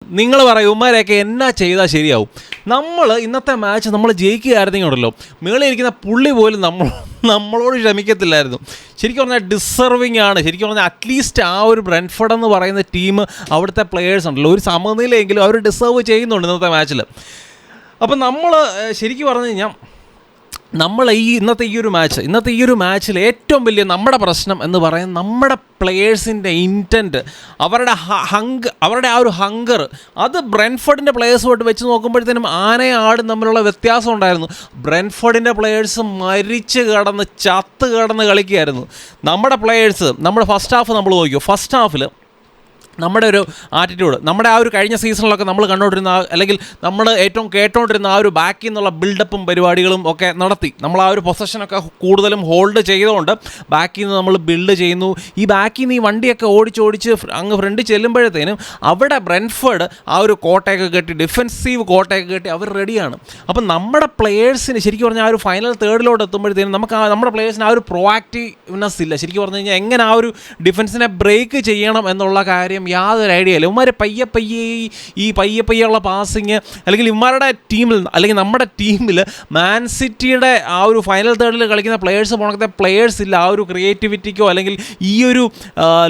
നിങ്ങൾ പറയും ഉമ്മാരെയൊക്കെ എന്നാ ചെയ്താൽ ശരിയാവും. നമ്മൾ ഇന്നത്തെ മാച്ച് നമ്മൾ ജയിക്കുകയായിരുന്നെങ്കിൽ ഉണ്ടല്ലോ, മേളിലിരിക്കുന്ന പുള്ളി പോലും നമ്മളോട് ക്ഷമിക്കത്തില്ലായിരുന്നു. ശരിക്കും പറഞ്ഞാൽ ഡിസർവിങ് ആണ്. ശരിക്കും പറഞ്ഞാൽ അറ്റ്ലീസ്റ്റ് ആ ഒരു ബ്രെൻഫോർഡ് എന്ന് പറയുന്ന ടീം, അവിടുത്തെ പ്ലെയേഴ്സ് ഉണ്ടല്ലോ, ഒരു സമനിലയെങ്കിലും അവർ ഡിസേർവ് ചെയ്യുന്നുണ്ട് ഇന്നത്തെ മാച്ചിൽ. അപ്പം നമ്മൾ ശരിക്കും പറഞ്ഞു കഴിഞ്ഞാൽ ഇന്നത്തെ ഈ ഒരു മാച്ചിൽ ഏറ്റവും വലിയ നമ്മുടെ പ്രശ്നം എന്ന് പറയുന്നത് നമ്മുടെ പ്ലെയേഴ്സിൻ്റെ ഇൻറ്റൻറ്റ്, അവരുടെ ആ ഒരു ഹങ്കർ, അത് ബ്രെൻഫോർഡിൻ്റെ പ്ലെയേഴ്സുമായിട്ട് വെച്ച് നോക്കുമ്പോഴത്തേനും ആനയും ആടും തമ്മിലുള്ള വ്യത്യാസം ഉണ്ടായിരുന്നു. ബ്രെൻഫോർഡിൻ്റെ പ്ലെയേഴ്സ് ചത്ത് കിടന്ന് കളിക്കുകയായിരുന്നു. നമ്മുടെ പ്ലെയേഴ്സ്, നമ്മുടെ ഫസ്റ്റ് ഹാഫ് നമ്മൾ നോക്കിയോ, ഫസ്റ്റ് ഹാഫിൽ നമ്മുടെ ഒരു ആറ്റിറ്റ്യൂഡ്, നമ്മുടെ ആ ഒരു കഴിഞ്ഞ സീസണിലൊക്കെ നമ്മൾ കണ്ടുകൊണ്ടിരുന്ന, അല്ലെങ്കിൽ നമ്മൾ ഏറ്റവും കേട്ടോണ്ടിരുന്ന ആ ഒരു ബാക്കിൽ നിന്നുള്ള ബിൽഡപ്പും പരിപാടികളും ഒക്കെ നടത്തി. നമ്മൾ ആ ഒരു പൊസഷനൊക്കെ കൂടുതലും ഹോൾഡ് ചെയ്തുകൊണ്ട് ബാക്കിൽ നിന്ന് നമ്മൾ ബിൽഡ് ചെയ്യുന്നു. ഈ ബാക്കിൽ നിന്ന് ഈ വണ്ടിയൊക്കെ ഓടിച്ച് അങ്ങ് ഫ്രണ്ട് ചെല്ലുമ്പോഴത്തേനും അവിടെ ബ്രെൻഫോർഡ് ആ ഒരു കോട്ടയൊക്കെ കെട്ടി, ഡിഫെൻസീവ് കോട്ടയൊക്കെ കെട്ടി അവർ റെഡിയാണ്. അപ്പം നമ്മുടെ പ്ലെയേഴ്സിന് ശരിക്കും പറഞ്ഞാൽ ആ ഒരു ഫൈനൽ തേർഡിലോട്ട് എത്തുമ്പോഴത്തേനും നമ്മുടെ പ്ലെയേഴ്സിന് ആ ഒരു പ്രൊആക്റ്റീവ്നെസ് ഇല്ല. ശരിക്കും പറഞ്ഞു കഴിഞ്ഞാൽ എങ്ങനെ ആ ഒരു ഡിഫൻസിനെ ബ്രേക്ക് ചെയ്യണം എന്നുള്ള കാര്യം യാതൊരു ഐഡിയ ഇല്ല. ഇവന്മാർ പയ്യെയുള്ള പാസിങ്, അല്ലെങ്കിൽ ഇവന്മാരുടെ ടീമിൽ, അല്ലെങ്കിൽ നമ്മുടെ ടീമിൽ മാൻ സിറ്റിയുടെ ആ ഒരു ഫൈനൽ തേർഡിൽ കളിക്കുന്ന പ്ലെയേഴ്സ് ഇല്ല. ആ ഒരു ക്രിയേറ്റിവിറ്റിക്കോ അല്ലെങ്കിൽ ഈ ഒരു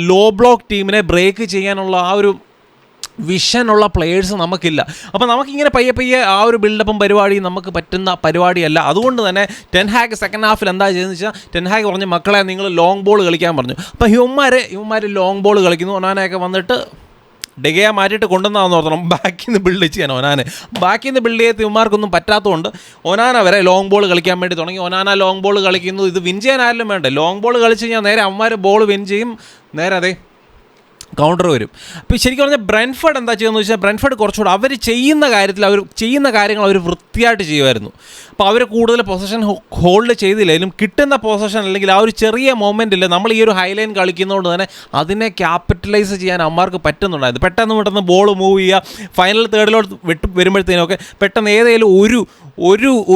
ലോ ബ്ലോക്ക് ടീമിനെ ബ്രേക്ക് ചെയ്യാനുള്ള ആ ഒരു വിഷനുള്ള പ്ലെയേഴ്സ് നമുക്കില്ല. അപ്പോൾ നമുക്കിങ്ങനെ പയ്യെ ആ ഒരു ബിൽഡപ്പും പരിപാടിയും നമുക്ക് പറ്റുന്ന പരിപാടിയല്ല. അതുകൊണ്ട് തന്നെ ടെൻ ഹാഗ് സെക്കൻഡ് ഹാഫിൽ എന്താ ചെയ്തെന്ന് വെച്ചാൽ, ടെൻ ഹാഗ് പറഞ്ഞു മക്കളെ നിങ്ങൾ ലോങ് ബോൾ കളിക്കാൻ പറഞ്ഞു. അപ്പോൾ ഇവന്മാർ ലോങ് ബോൾ കളിക്കുന്നു. ഒനാനയൊക്കെ വന്നിട്ട് ഡെഗയെ മാറ്റിയിട്ട് കൊണ്ടുവന്നാന്ന് ഓർത്തണം ബാക്കിൽ നിന്ന് ബിൽഡ് ചെയ്യാൻ. ബാക്കിൽ നിന്ന് ബിൽഡ് ചെയ്ത് ഇവന്മാർക്കൊന്നും പറ്റാത്തതുകൊണ്ട് ഒനാന വരെ ലോങ് ബോൾ കളിക്കാൻ വേണ്ടി തുടങ്ങി. ഒനാന ലോങ് ബോൾ കളിക്കുന്നു. ഇത് വിൻ ചെയ്യാനായാലും വേണ്ടേ, ലോങ് ബോൾ കളിച്ച് കഴിഞ്ഞാൽ നേരെ അവന്മാർ ബോൾ വിൻ ചെയ്യും, നേരെ അതെ കൗണ്ടർ വരും. അപ്പോൾ ശരിക്കും പറഞ്ഞാൽ ബ്രെൻഫോർഡ് എന്താ ചെയ്യുന്നത് വെച്ചാൽ, ബ്രെൻഫോർഡ് കുറച്ചുകൂടെ അവർ ചെയ്യുന്ന കാര്യങ്ങൾ അവർ വൃത്തിയായിട്ട് ചെയ്യുമായിരുന്നു. അപ്പോൾ അവർ കൂടുതൽ പൊസിഷൻ ഹോൾഡ് ചെയ്തില്ലെങ്കിലും കിട്ടുന്ന പൊസിഷൻ, അല്ലെങ്കിൽ ആ ഒരു ചെറിയ മൊമെൻറ്റിൽ നമ്മൾ ഈ ഒരു ഹൈലൈൻ കളിക്കുന്നതുകൊണ്ട് തന്നെ അതിനെ ക്യാപിറ്റലൈസ് ചെയ്യാൻ അമ്മമാർക്ക് പറ്റുന്നുണ്ടായിരുന്നു. പെട്ടെന്ന് ബോൾ മൂവ് ചെയ്യുക, ഫൈനൽ തേർഡിലോട്ട് വരുമ്പോഴത്തേനൊക്കെ പെട്ടെന്ന് ഏതെങ്കിലും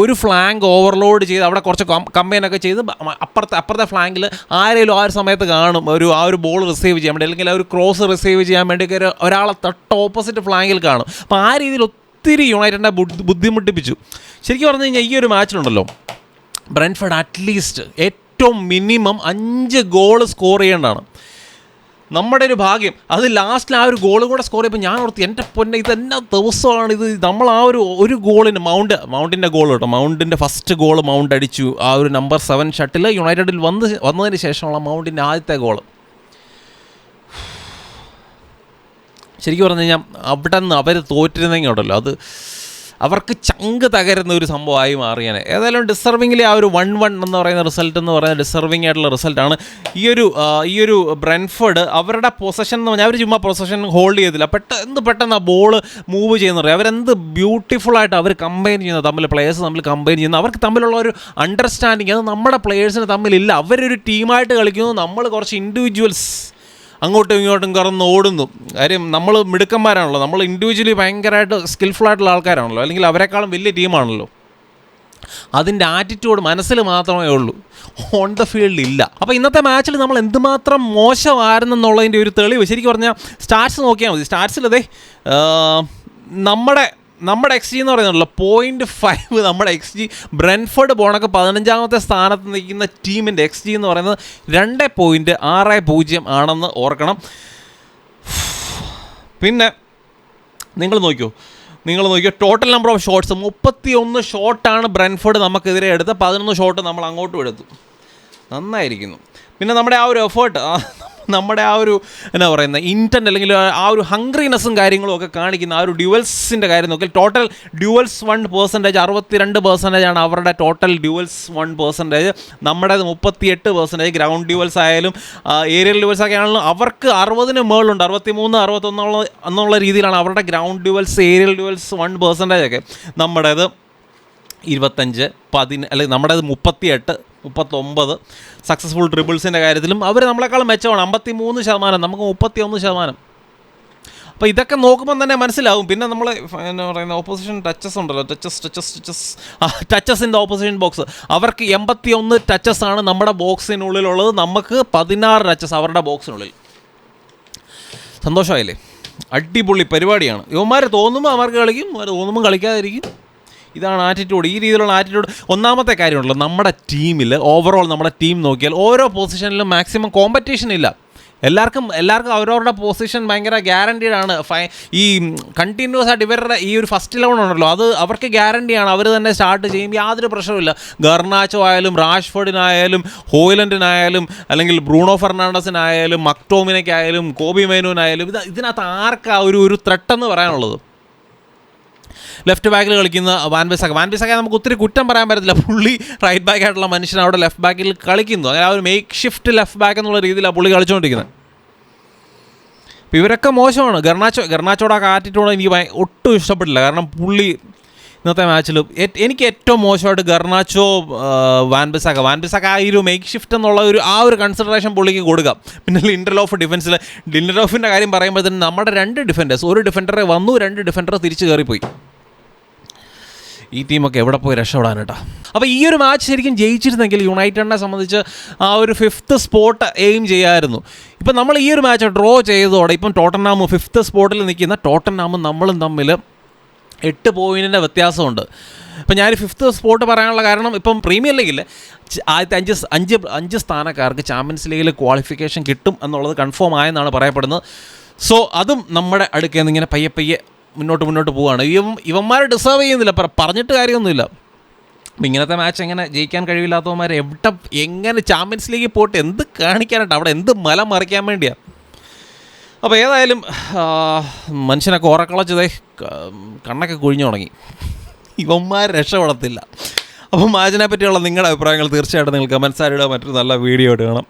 ഒരു ഫ്ലാങ്ക് ഓവർലോഡ് ചെയ്ത് അവിടെ കുറച്ച് കമ്പൈനൊക്കെ ചെയ്ത് അപ്പുറത്തെ ഫ്ലാങ്കിൽ ആരെങ്കിലും ആ ഒരു സമയത്ത് കാണും ആ ഒരു ബോൾ റിസീവ് ചെയ്യാൻ വേണ്ടി, അല്ലെങ്കിൽ ആ ഒരു ക്രോസ് റിസീവ് ചെയ്യാൻ വേണ്ടി ഒരാളെ ഓപ്പോസിറ്റ് ഫ്ലാങ്കിൽ കാണും. അപ്പോൾ ആ രീതിയിൽ ഒത്തിരി യുണൈറ്റഡിനെ ബുദ്ധിമുട്ടിപ്പിച്ചു. ശരിക്കും പറഞ്ഞു കഴിഞ്ഞാൽ ഈ ഒരു മാച്ചിലുണ്ടല്ലോ, ബ്രെൻഫോർഡ് അറ്റ്ലീസ്റ്റ് ഏറ്റവും മിനിമം 5 ഗോൾ സ്കോർ ചെയ്യേണ്ടതാണ്. നമ്മുടെ ഒരു ഭാഗ്യം അത് ലാസ്റ്റിൽ ആ ഒരു ഗോളും കൂടെ സ്കോർ ചെയ്യുമ്പോൾ ഞാൻ ഓർത്ത് എൻ്റെ പൊന്നെ ഇതെന്നാ ദിവസമാണ് ഇത്. നമ്മൾ ആ ഒരു ഗോളിന് മൗണ്ടിൻ്റെ ഗോൾ കേട്ടോ, മൗണ്ടിൻ്റെ ഫസ്റ്റ് ഗോൾ മൗണ്ട് അടിച്ചു. ആ ഒരു നമ്പർ 7 ഷട്ടിൽ യുണൈറ്റഡിൽ വന്നതിന് ശേഷമുള്ള മൗണ്ടിൻ്റെ ആദ്യത്തെ ഗോൾ. ശരിക്കും പറഞ്ഞു കഴിഞ്ഞാൽ അവിടെ നിന്ന് അവർ തോറ്റിരുന്നെങ്കിൽ ഉണ്ടല്ലോ, അത് അവർക്ക് ചങ്ക് തകരുന്ന ഒരു സംഭവമായി മാറിയാണ്. ഏതായാലും ഡിസർവിങ്ങിലെ ആ ഒരു 1-1 എന്ന് പറയുന്ന റിസൾട്ട് എന്ന് പറയുന്നത് ഡിസർവിങ് ആയിട്ടുള്ള റിസൾട്ടാണ്. ഈ ഒരു ബ്രെൻഫോർഡ് അവരുടെ പൊസഷൻ എന്ന് പറഞ്ഞാൽ അവർ ചുമ്മാ പൊസഷൻ ഹോൾഡ് ചെയ്തില്ല, പെട്ടെന്ന് ആ ബോൾ മൂവ് ചെയ്യുന്നത്, അവരെന്ത് ബ്യൂട്ടിഫുള്ളായിട്ട് അവർ കമ്പൈൻ ചെയ്യുന്നത്, പ്ലെയേഴ്സ് തമ്മിൽ കമ്പൈൻ ചെയ്യുന്നത്, അവർക്ക് തമ്മിലുള്ള ഒരു അണ്ടർസ്റ്റാൻഡിങ് അത് നമ്മുടെ പ്ലെയേഴ്സിന് തമ്മിലില്ല. അവരൊരു ടീമായിട്ട് കളിക്കുന്നു, നമ്മൾ കുറച്ച് ഇൻഡിവിജ്വൽസ് അങ്ങോട്ടും ഇങ്ങോട്ടും കറന്ന് ഓടുന്നു. കാര്യം നമ്മൾ മിടുക്കന്മാരാണല്ലോ, നമ്മൾ ഇൻഡിവിജ്വലി ഭയങ്കരമായിട്ട് സ്കിൽഫുള്ളായിട്ടുള്ള ആൾക്കാരാണല്ലോ, അല്ലെങ്കിൽ അവരെക്കാളും വലിയ ടീമാണല്ലോ. അതിൻ്റെ ആറ്റിറ്റ്യൂഡ് മനസ്സിൽ മാത്രമേ ഉള്ളൂ, ഓൺ ദ ഫീൽഡ് ഇല്ല. അപ്പോൾ ഇന്നത്തെ മാച്ചിൽ നമ്മൾ എന്തുമാത്രം മോശമായിരുന്നെന്നുള്ളതിൻ്റെ ഒരു തെളിവ് ശരിക്കും പറഞ്ഞാൽ സ്റ്റാറ്റ്സ് നോക്കിയാൽ മതി. സ്റ്റാറ്റ്സിൽ അതെ നമ്മുടെ എക്സ് ജി എന്ന് പറയുന്നുണ്ടല്ലോ 0.5, നമ്മുടെ എക്സ് ജി ബ്രെൻഫോർഡ് പോണക്ക് 15ാമത്തെ സ്ഥാനത്ത് നിൽക്കുന്ന ടീമിൻ്റെ എക്സ് ജി എന്ന് പറയുന്നത് 2.60 ആണെന്ന് ഓർക്കണം. പിന്നെ നിങ്ങൾ നോക്കിയോ ടോട്ടൽ നമ്പർ ഓഫ് ഷോട്ട്സ് 31 ഷോട്ടാണ് ബ്രെൻഫോർഡ് നമുക്കെതിരെ എടുത്ത്, 11 ഷോട്ട് നമ്മൾ അങ്ങോട്ടും എടുത്തു. നന്നായിരിക്കുന്നു. പിന്നെ നമ്മുടെ ആ ഒരു എഫേർട്ട്, നമ്മുടെ ആ ഒരു എന്നാ പറയുന്നത് ഇൻറ്റൻറ്റ്, അല്ലെങ്കിൽ ആ ഒരു ഹംഗ്രിനെസ്സും കാര്യങ്ങളും ഒക്കെ കാണിക്കുന്ന ആ ഒരു ഡ്യുവൽസിൻ്റെ കാര്യം നോക്കിയാൽ ടോട്ടൽ ഡ്യുവൽസ് 1%, 62% അവരുടെ ടോട്ടൽ ഡ്യുവൽസ് 1%. നമ്മുടേത് 38%. ഗ്രൗണ്ട് ഡ്യുവൽസ് ആയാലും ഏരിയൽ ഡ്യുവൽസ് ഒക്കെ ആണെങ്കിലും അവർക്ക് 60-ന് മുകളിലുണ്ട്, 63, 61 എന്നുള്ള രീതിയിലാണ് അവരുടെ ഗ്രൗണ്ട് ഡ്യുവൽസ്, ഏരിയൽ ഡ്യുവൽസ് 1% ഒക്കെ. നമ്മുടേത് 25, 10, അല്ലെങ്കിൽ നമ്മുടേത് 38, 39. സക്സസ്ഫുൾ ഡ്രിബിൾസിൻ്റെ കാര്യത്തിലും അവർ നമ്മളെക്കാളും മെച്ചമാണ്, 53%, നമുക്ക് 31%. അപ്പോൾ ഇതൊക്കെ നോക്കുമ്പോൾ തന്നെ മനസ്സിലാവും. പിന്നെ നമ്മൾ എന്നാ പറയുന്നത് ഓപ്പോസിഷൻ ടച്ചസ് ഉണ്ടല്ലോ, touches in the opposition box, അവർക്ക് 81 ടച്ചസ് ആണ് നമ്മുടെ ബോക്സിനുള്ളിലുള്ളത്, നമുക്ക് 16 ടച്ചസ് അവരുടെ ബോക്സിനുള്ളിൽ. സന്തോഷമായില്ലേ? അടിപൊളി പരിപാടിയാണ്. ഇവന്മാർ തോന്നുമ്പോൾ അവർക്ക് കളിക്കും, അവർ തോന്നുമ്പോൾ കളിക്കാതിരിക്കും. ഇതാണ് ആറ്റിറ്റ്യൂഡ്. ഈ രീതിയിലുള്ള ആറ്റിറ്റ്യൂഡ്. ഒന്നാമത്തെ കാര്യമുണ്ടല്ലോ, നമ്മുടെ ടീമിൽ ഓവറോൾ നമ്മുടെ ടീം നോക്കിയാൽ ഓരോ പൊസിഷനിലും മാക്സിമം കോമ്പറ്റീഷൻ ഇല്ല. എല്ലാവർക്കും അവരവരുടെ പൊസിഷൻ ഭയങ്കര ഗ്യാരണ്ടീഡ് ആണ്. ഈ കണ്ടിന്യൂസ് ആയിട്ട് ഇവരുടെ ഈ ഒരു ഫസ്റ്റ് 11 ഉണ്ടല്ലോ, അത് അവർക്ക് ഗ്യാരണ്ടിയാണ്. അവർ തന്നെ സ്റ്റാർട്ട് ചെയ്യും, യാതൊരു പ്രശ്നമില്ല. ഗർനാച്ചോ ആയാലും റാഷ്ഫോർഡിനായാലും ഹോയിലൻഡിനായാലും അല്ലെങ്കിൽ ബ്രൂണോ ഫെർണാണ്ടസിനായാലും മക്ടോമിനയ്ക്കായാലും കോബി മൈനൂനായാലും ഇതിനകത്ത് ആർക്കാ ഒരു ത്രെട്ടെന്ന് പറയാനുള്ളത്? ലെഫ്റ്റ് ബാക്കിൽ കളിക്കുന്ന വാൻ ബിസാക്ക നമുക്ക് ഒത്തിരി കുറ്റം പറയാൻ പറ്റത്തില്ല. പുള്ളി റൈറ്റ് ബാക്ക് ആയിട്ടുള്ള മനുഷ്യൻ അവിടെ ലെഫ്റ്റ് ബാക്കിൽ കളിക്കുന്നു. അങ്ങനെ ആ ഒരു മേക്ക് ഷിഫ്റ്റ് ലെഫ്റ്റ് ബാക്ക് എന്നുള്ള രീതിയിലാണ് പുള്ളി കളിച്ചുകൊണ്ടിരിക്കുന്നത്. അപ്പോൾ ഇവരൊക്കെ മോശമാണ്. ഗർനാച്ചോടെ ആ ആറ്റിറ്റ്യൂഡ് എനിക്ക് ഒട്ടും ഇഷ്ടപ്പെട്ടില്ല. കാരണം പുള്ളി ഇന്നത്തെ മാച്ചിൽ എനിക്ക് ഏറ്റവും മോശമായിട്ട് ഗർനാച്ചോ, വാൻ ബിസാക്ക ആ ഒരു മേക്ക് ഷിഫ്റ്റ് എന്നുള്ള ഒരു കൺസിഡറേഷൻ പുള്ളിക്ക് കൊടുക്കാം. പിന്നെ ലിൻഡലോഫിൻ്റെ കാര്യം പറയുമ്പോഴത്തേനും നമ്മുടെ 2 ഡിഫൻഡേഴ്സ്, ഒരു ഡിഫൻഡറെ വന്നു, 2 ഡിഫൻഡർ തിരിച്ച് കയറിപ്പോയി. ഈ ടീമൊക്കെ എവിടെ പോയി രക്ഷപ്പെടാനായിട്ടാ. അപ്പോൾ ഈ ഒരു മാച്ച് ശരിക്കും ജയിച്ചിരുന്നെങ്കിൽ യുണൈറ്റഡിനെ സംബന്ധിച്ച് ആ ഒരു 5th സ്പോട്ട് എയിം ചെയ്യാമായിരുന്നു. ഇപ്പം നമ്മൾ ഈ ഒരു മാച്ച് ഡ്രോ ചെയ്തതോടെ ഇപ്പം ടോട്ടൻഹാം 5th സ്പോട്ടിൽ നിൽക്കുന്ന ടോട്ടൻഹാമും നമ്മളും തമ്മിൽ 8 പോയിൻറ്റിൻ്റെ വ്യത്യാസമുണ്ട്. ഇപ്പം ഞാൻ 5th സ്പോട്ട് പറയാനുള്ള കാരണം, ഇപ്പം പ്രീമിയർ ലീഗിൽ ആദ്യത്തെ 5 സ്ഥാനക്കാർക്ക് ചാമ്പ്യൻസ് ലീഗിൽ ക്വാളിഫിക്കേഷൻ കിട്ടും എന്നുള്ളത് കൺഫേം ആയെന്നാണ് പറയപ്പെടുന്നത്. സോ അതും നമ്മുടെ അടുക്കൽ നിന്ന് ഇങ്ങനെ പയ്യെ മുന്നോട്ട് പോവുകയാണ്. ഇവന്മാരെ ഡിസേർവ് ചെയ്യുന്നില്ല, പറഞ്ഞിട്ട് കാര്യമൊന്നുമില്ല. അപ്പം ഇങ്ങനത്തെ മാച്ച് എങ്ങനെ ജയിക്കാൻ കഴിവില്ലാത്തവന്മാർ എങ്ങനെ ചാമ്പ്യൻസ് ലീഗിൽ പോയിട്ട് എന്ത് കാണിക്കാനായിട്ട്, അവിടെ എന്ത് മല മറിക്കാൻ വേണ്ടിയാണ്? അപ്പോൾ ഏതായാലും മനുഷ്യനൊക്കെ ഉറക്കളച്ചതേ കണ്ണൊക്കെ കുഴിഞ്ഞു തുടങ്ങി. ഇവന്മാർ രക്ഷപ്പെടത്തില്ല. അപ്പം മാച്ചിനെ പറ്റിയുള്ള നിങ്ങളുടെ അഭിപ്രായങ്ങൾ തീർച്ചയായിട്ടും നിങ്ങൾ കമൻസ് ആയിടുക. മറ്റൊരു നല്ല വീഡിയോ ആയിട്ട് കാണാം.